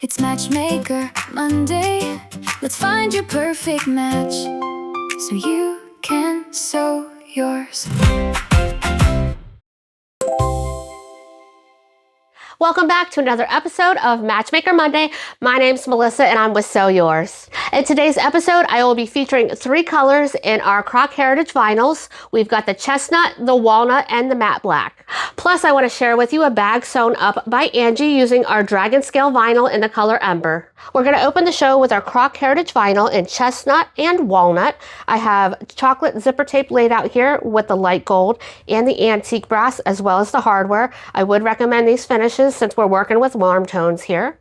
It's Matchmaker Monday. Let's find your perfect match so you can sew yours. Welcome back to another episode of Matchmaker Monday. My name's Melissa and I'm with Sew Yours. In today's episode, I will be featuring 3 colors in our CrocHeritage vinyls. We've got the chestnut, the walnut, and the matte black. Plus, I want to share with you a bag sewn up by Angie using our dragon scale vinyl in the color Ember. We're going to open the show with our CrocHeritage vinyl in chestnut and walnut. I have chocolate zipper tape laid out here with the light gold and the antique brass as well as the hardware. I would recommend these finishes since we're working with warm tones here.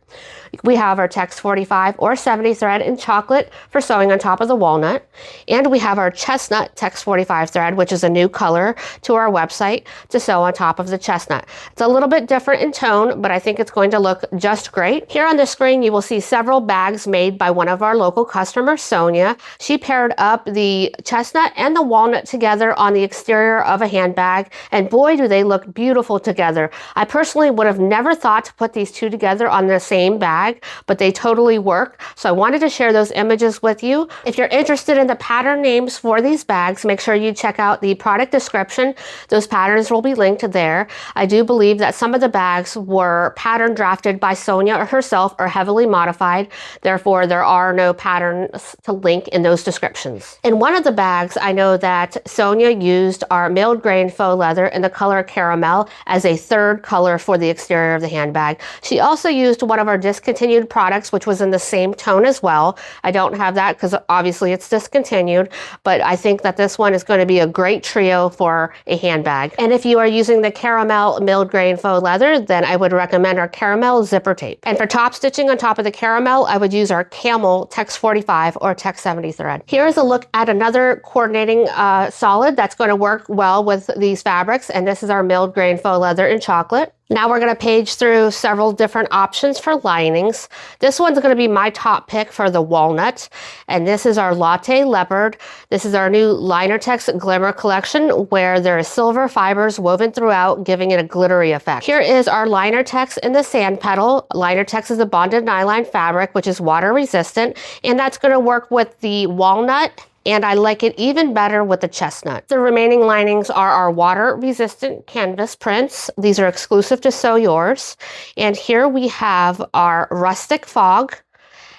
We have our Tex 45 or 70 thread in chocolate for sewing on top of the walnut. And we have our chestnut Tex 45 thread, which is a new color to our website to sew on top of the chestnut. It's a little bit different in tone, but I think it's going to look just great. Here on the screen, you will see several bags made by one of our local customers, Sonia. She paired up the chestnut and the walnut together on the exterior of a handbag, and boy, do they look beautiful together. I personally would have never thought to put these two together on the same bag, but they totally work. So I wanted to share those images with you. If you're interested in the pattern names for these bags, make sure you check out the product description. Those patterns will be linked there. I do believe that some of the bags were pattern drafted by Sonia herself or heavily modified. Therefore, there are no patterns to link in those descriptions. In one of the bags, I know that Sonia used our milled grain faux leather in the color caramel as a third color for the exterior of the handbag. She also used one of our discontinued products, which was in the same tone as well. I don't have that because obviously it's discontinued, but I think that this one is going to be a great trio for a handbag. And if you are using the caramel milled grain faux leather, then I would recommend our caramel zipper tape. And for top stitching on top of the caramel, I would use our camel Tex 45 or Tex 70 thread. Here's a look at another coordinating solid that's going to work well with these fabrics, and this is our milled grain faux leather in chocolate. Now we're going to page through several different options for linings. This one's going to be my top pick for the walnut. And this is our latte leopard. This is our new Linertex Glimmer collection where there is silver fibers woven throughout, giving it a glittery effect. Here is our Linertex in the sand petal. Linertex is a bonded nylon fabric, which is water resistant. And that's going to work with the walnut, and I like it even better with the chestnut. The remaining linings are our water-resistant canvas prints. These are exclusive to Sew Yours. And here we have our rustic fog.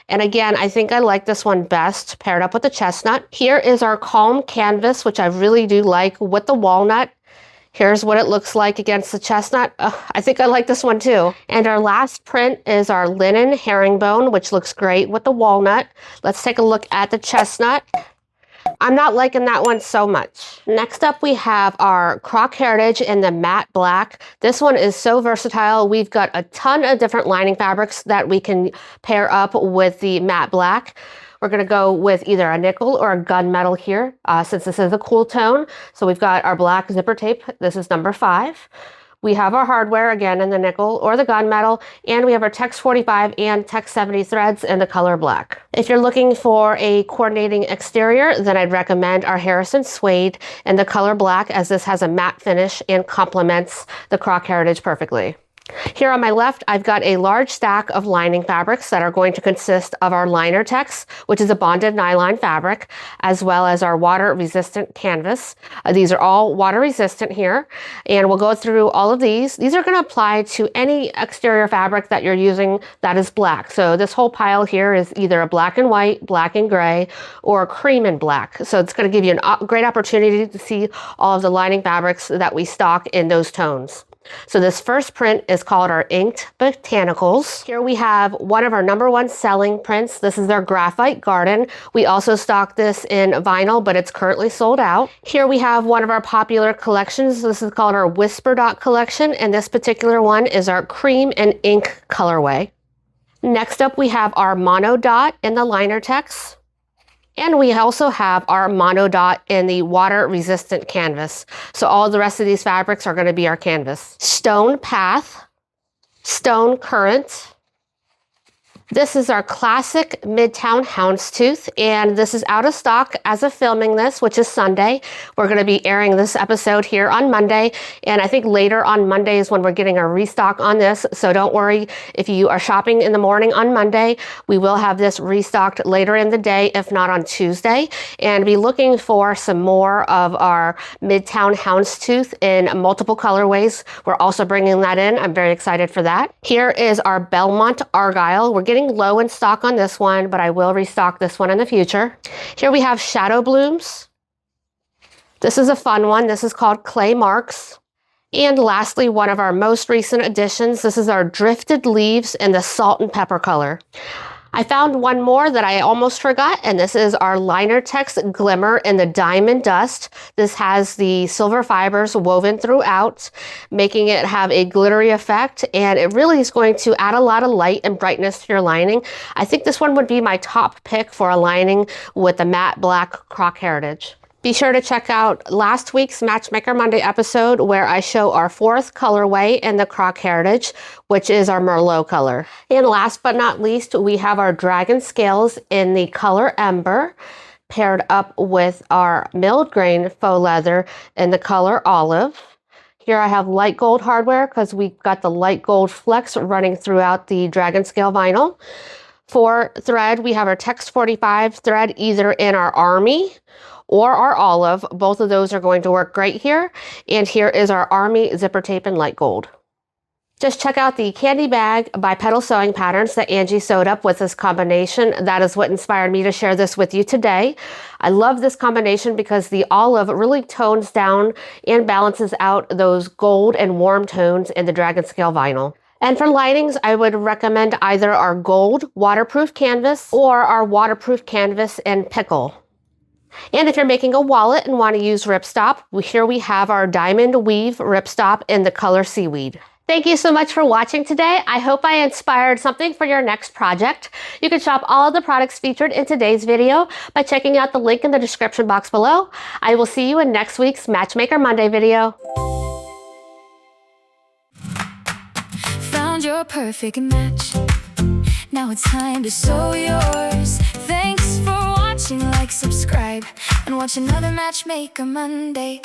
And again, I think I like this one best paired up with the chestnut. Here is our calm canvas, which I really do like with the walnut. Here's what it looks like against the chestnut. I think I like this one too. And our last print is our linen herringbone, which looks great with the walnut. Let's take a look at the chestnut. I'm not liking that one so much. Next up, we have our CrocHeritage in the matte black. This one is so versatile. We've got a ton of different lining fabrics that we can pair up with the matte black. We're going to go with either a nickel or a gunmetal here, since this is a cool tone. So we've got our black zipper tape. This is number 5. We have our hardware, again, in the nickel or the gunmetal, and we have our Tex 45 and Tex 70 threads in the color black. If you're looking for a coordinating exterior, then I'd recommend our Harrison suede in the color black, as this has a matte finish and complements the CrocHeritage perfectly. Here on my left, I've got a large stack of lining fabrics that are going to consist of our Linertex, which is a bonded nylon fabric, as well as our water-resistant canvas. These are all water-resistant here, and we'll go through all of these. These are going to apply to any exterior fabric that you're using that is black. So this whole pile here is either a black and white, black and gray, or a cream and black. So it's going to give you a great opportunity to see all of the lining fabrics that we stock in those tones. So this first print is called our Inked Botanicals. Here we have one of our #1 selling prints. This is their Graphite Garden. We also stock this in vinyl, but it's currently sold out. Here we have one of our popular collections. This is called our Whisper Dot collection, and this particular one is our Cream and Ink colorway. Next up, we have our Mono Dot in the Linertex. And we also have our Mono Dot in the water-resistant canvas. So all the rest of these fabrics are going to be our canvas. Stone Path, Stone Current, This is our classic Midtown houndstooth, and this is out of stock as of filming this, which is Sunday. We're going to be airing this episode here on Monday, and I think later on Monday is when we're getting a restock on this, so don't worry if you are shopping in the morning on Monday. We will have this restocked later in the day, if not on Tuesday, and be looking for some more of our Midtown houndstooth in multiple colorways. We're also bringing that in. I'm very excited for that. Here is our Belmont Argyle. We're getting low in stock on this one, but I will restock this one in the future. Here we have Shadow Blooms. This is a fun one. This is called Clay Marks. And lastly, one of our most recent additions. This is our Drifted Leaves in the Salt and Pepper color. I found one more that I almost forgot, and this is our Liner Text Glimmer in the Diamond Dust. This has the silver fibers woven throughout, making it have a glittery effect, and it really is going to add a lot of light and brightness to your lining. I think this one would be my top pick for aligning with the matte black CrocHeritage. Be sure to check out last week's Matchmaker Monday episode where I show our fourth colorway in the CrocHeritage, which is our Merlot color. And last but not least, we have our Dragon Scales in the color Ember, paired up with our milled grain faux leather in the color Olive. Here I have light gold hardware because we've got the light gold flecks running throughout the Dragon Scale vinyl. For thread, we have our Text 45 thread either in our Army or our Olive. Both of those are going to work great here. And here is our Army zipper tape in light gold. Just check out the candy bag by Petal Sewing Patterns that Angie sewed up with this combination. That is what inspired me to share this with you today. I love this combination because the olive really tones down and balances out those gold and warm tones in the Dragon Scale vinyl. And for linings, I would recommend either our gold waterproof canvas or our waterproof canvas in Pickle. And if you're making a wallet and want to use ripstop, here we have our Diamond Weave ripstop in the color Seaweed. Thank you so much for watching today. I hope I inspired something for your next project. You can shop all of the products featured in today's video by checking out the link in the description box below. I will see you in next week's Matchmaker Monday video. Found your perfect match. Now it's time to sew yours. Thanks for watching, like, subscribe, and watch another Matchmaker Monday.